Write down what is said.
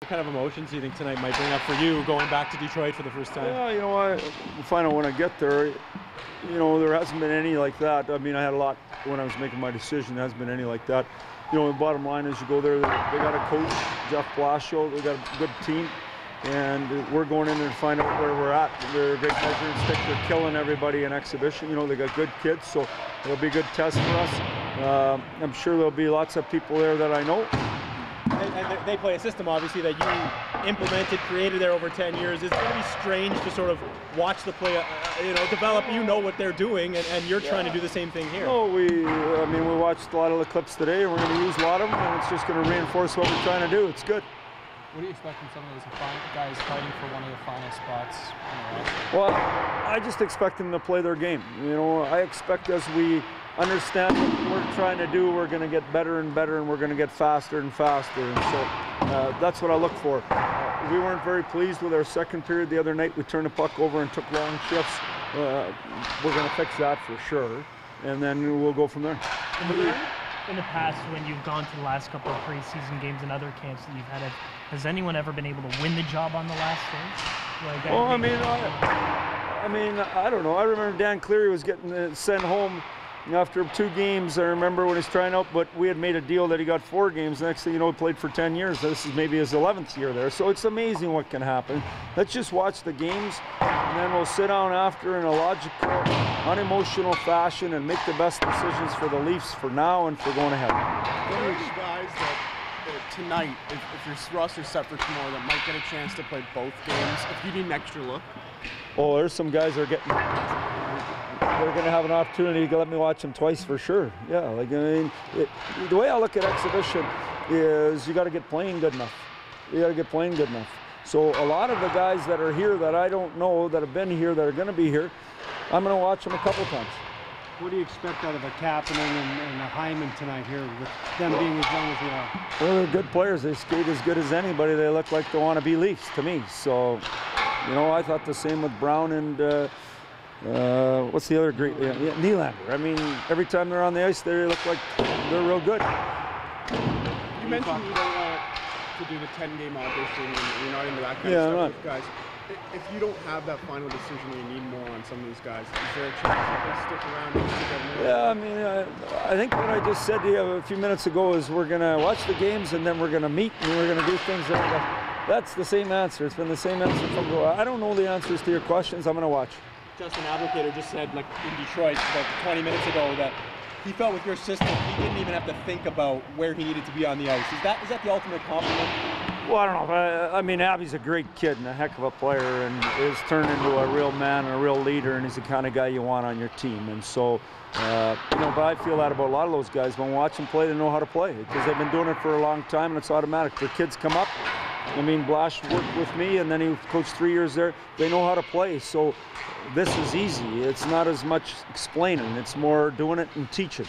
What kind of emotions do you think tonight might bring up for you going back to Detroit for the first time? Yeah, you know, we'll find out when I get there. You know, there hasn't been any like that. I mean, I had a lot when I was making my decision. There hasn't been any like that. You know, the bottom line is you go there, they got a coach, Jeff Blasio, they got a good team, and we're going in there to find out where we're at. They're a great measuring stick. They're killing everybody in exhibition. You know, they got good kids, so it'll be a good test for us. I'm sure there'll be lots of people there that I know. And they play a system, obviously, that you implemented, created there over 10 years. It's going to be strange to sort of watch the play, you know, develop. You know what they're doing, and you're trying to do the same thing here. No, I mean, we watched a lot of the clips today, and we're going to use a lot of them, and it's just going to reinforce what we're trying to do. It's good. What do you expect from some of those guys fighting for one of the final spots on the roster? Well, I just expect them to play their game. You know, I expect as we understand what we're trying to do, we're going to get better and better, and we're going to get faster and faster. And so that's what I look for. We weren't very pleased with our second period the other night. We turned the puck over and took long shifts. We're going to fix that for sure, and then we'll go from there. In the past, when you've gone to the last couple of preseason games and other camps that you've had, has anyone ever been able to win the job on the last day? Like, well, I mean, I don't know. I remember Dan Cleary was getting sent home after 2 games. I remember when he was trying out, but we had made a deal that he got 4 games. Next thing you know, he played for 10 years. This is maybe his 11th year there. So it's amazing what can happen. Let's just watch the games, and then we'll sit down after in a logical, unemotional fashion and make the best decisions for the Leafs for now and for going ahead. What are you guys that tonight, if your roster's set for tomorrow, that might get a chance to play both games, if you need an extra look? Oh, there's some guys that are getting... They're going to have an opportunity to let me watch them twice for sure. Yeah, like, I mean, the way I look at exhibition is you got to get playing good enough. You got to get playing good enough. So a lot of the guys that are here that I don't know, that have been here, that are going to be here, I'm going to watch them a couple times. What do you expect out of a Kapanen and a Hyman tonight here, with them being as young as they are? Well, they're good players. They skate as good as anybody. They look like they want to be Leafs to me. So, you know, I thought the same with Brown and what's the other great? Nylander. I mean, every time they're on the ice, they look like they're real good. You mentioned you don't want to do the 10-game audition, and you're not into that kind of stuff with guys. If you don't have that final decision, you need more on some of these guys. Is there a chance that they stick around and get more? Yeah, I mean, I think what I just said to you a few minutes ago is we're going to watch the games, and then we're going to meet, and we're going to do things. That's the same answer. It's been the same answer from the. I don't know the answers to your questions. I'm going to watch. Justin Abdelkader just said, like in Detroit about 20 minutes ago, that he felt with your system he didn't even have to think about where he needed to be on the ice. Is that the ultimate compliment? Well, I don't know. I mean, Abby's a great kid and a heck of a player, and is turned into a real man and a real leader, and he's the kind of guy you want on your team. And so, you know, but I feel that about a lot of those guys. When we watch them play, they know how to play because they've been doing it for a long time, and it's automatic. Their kids come up. I mean, Blash worked with me, and then he coached 3 years there. They know how to play, so this is easy. It's not as much explaining. It's more doing it and teaching.